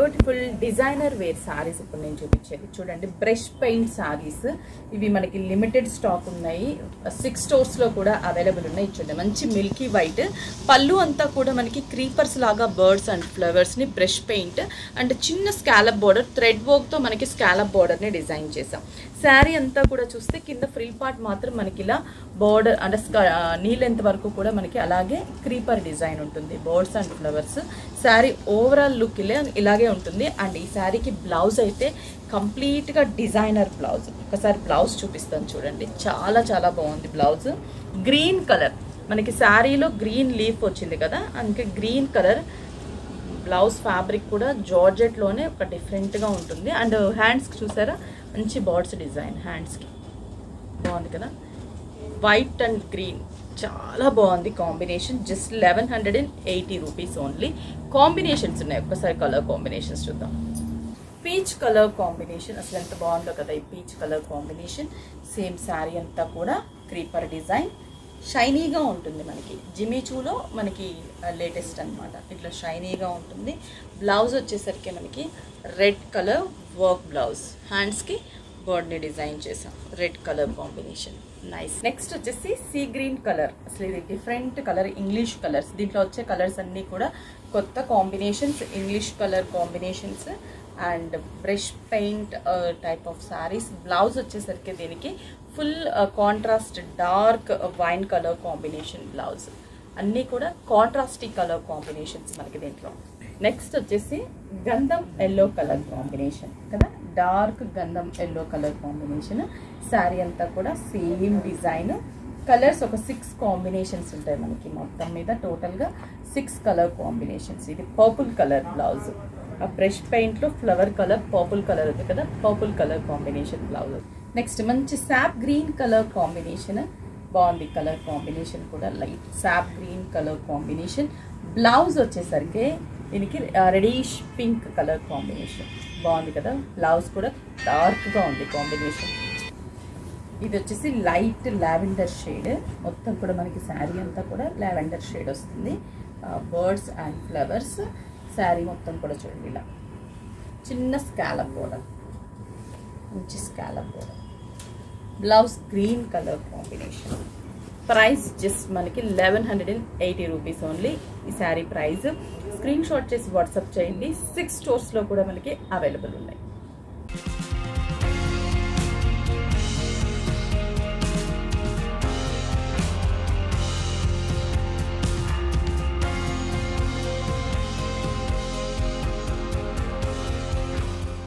Beautiful designer wear saris ఇప్పుడు నేను చూపించేది చూడండి. బ్రష్ పెయింట్ సారీస్ ఇవి మనకి లిమిటెడ్ స్టాక్ ఉన్నాయి. 6 స్టోర్స్ లో కూడా అవైలబుల్ ఉన్నాయి. చూడండి మంచి మిల్కీ వైట్ పళ్ళు అంతా కూడా మనకి క్రీపర్స్ లాగా బర్డ్స్ అండ్ ఫ్లవర్స్ ని బ్రష్ పెయింట్ అండ్ చిన్న స్కాలప్ బోర్డర్ థ్రెడ్ వర్క్ తో మనకి స్కాలప్ బోర్డర్ ని డిజైన్ చేసాం. శారీ అంతా కూడా చూస్తే కింద ఫ్రిల్ పార్ట్ మాత్రం మనకి ఇలా బోర్డర్ అంటే నీ లెంత్ వరకు కూడా మనకి అలాగే క్రీపర్ డిజైన్ ఉంటుంది. Birds and flowers sari overall look ఇలాగే ఉంటుంది. అండ్ ఈ శారీకి బ్లౌజ్ అయితే కంప్లీట్గా డిజైనర్ బ్లౌజ్. ఒకసారి బ్లౌజ్ చూపిస్తాను చూడండి. చాలా చాలా బాగుంది బ్లౌజ్. గ్రీన్ కలర్ మనకి శారీలో గ్రీన్ లీఫ్ వచ్చింది కదా, అందుకే గ్రీన్ కలర్ బ్లౌజ్. ఫ్యాబ్రిక్ కూడా జార్జెట్లోనే ఒక డిఫరెంట్గా ఉంటుంది. అండ్ హ్యాండ్స్కి చూసారా మంచి బర్డ్స్ డిజైన్ హ్యాండ్స్కి బాగుంది కదా. వైట్ అండ్ గ్రీన్ చాలా బాగుంది combination. Just 1180 rupees only. Combinations ఉన్నాయి, ఒక్కసారి కలర్ కాంబినేషన్స్ చూద్దాం. పీచ్ కలర్ కాంబినేషన్ అసలు ఎంత బాగుందో కదా ఈ peach colour combination. Same sari అంతా కూడా క్రీపర్ డిజైన్ షైనీగా ఉంటుంది. మనకి జిమిచూలో మనకి లేటెస్ట్ అనమాట. ఇట్లా షైనీగా ఉంటుంది. బ్లౌజ్ వచ్చేసరికి మనకి రెడ్ కలర్ వర్క్ బ్లౌజ్. హ్యాండ్స్కి బర్డ్ని డిజైన్ చేసాం. Red colour combination nice. Next వచ్చేసి సీ గ్రీన్ కలర్. అసలు ఇది డిఫరెంట్ కలర్, ఇంగ్లీష్ కలర్స్. దీంట్లో వచ్చే కలర్స్ అన్నీ కూడా కొత్త combinations, English colour combinations and brush paint type of saris. Blouse వచ్చేసరికి దీనికి full contrast dark wine colour combination blouse. అన్నీ కూడా కాంట్రాస్టీ కలర్ కాంబినేషన్స్ మనకి దీంట్లో. నెక్స్ట్ వచ్చేసి గంధం ఎల్లో కలర్ కాంబినేషన్ కదా, డార్క్ గంధం ఎల్లో కలర్ కాంబినేషన్. శారీ అంతా కూడా సేమ్ డిజైన్. కలర్స్ ఒక 6 కాంబినేషన్స్ ఉంటాయి మనకి మొత్తం మీద. టోటల్గా 6 కలర్ కాంబినేషన్స్. ఇది పర్పుల్ కలర్ బ్లౌజ్. ఆ బ్రష్ పెయింట్లో ఫ్లవర్ కలర్ పర్పుల్ కలర్ ఉంది కదా, purple colour combination blouse. Next మంచి సాప్ గ్రీన్ కలర్ కాంబినేషన్. బాగుంది కలర్ కాంబినేషన్ కూడా, light sap green colour combination. Blouse వచ్చేసరికి దీనికి రెడిష్ పింక్ కలర్ కాంబినేషన్. బాగుంది కదా. బ్లౌజ్ కూడా డార్క్గా ఉంది కాంబినేషన్. ఇది వచ్చేసి లైట్ లావెండర్ షేడ్. మొత్తం కూడా మనకి శారీ అంతా కూడా లావెండర్ షేడ్ వస్తుంది. Birds and flowers. శారీ మొత్తం కూడా చూడండి ఇలా చిన్న స్కాలప్ బోర్డర్, మంచి scallop border. Blouse green colour combination. Price just మనకి 1180 రూపీస్ ఓన్లీ. ఈ శారీ ప్రైస్ స్క్రీన్ షాట్ చేసి వాట్సాప్ చేయండి. 6 స్టోర్స్లో కూడా మనకి అవైలబుల్ ఉన్నాయి.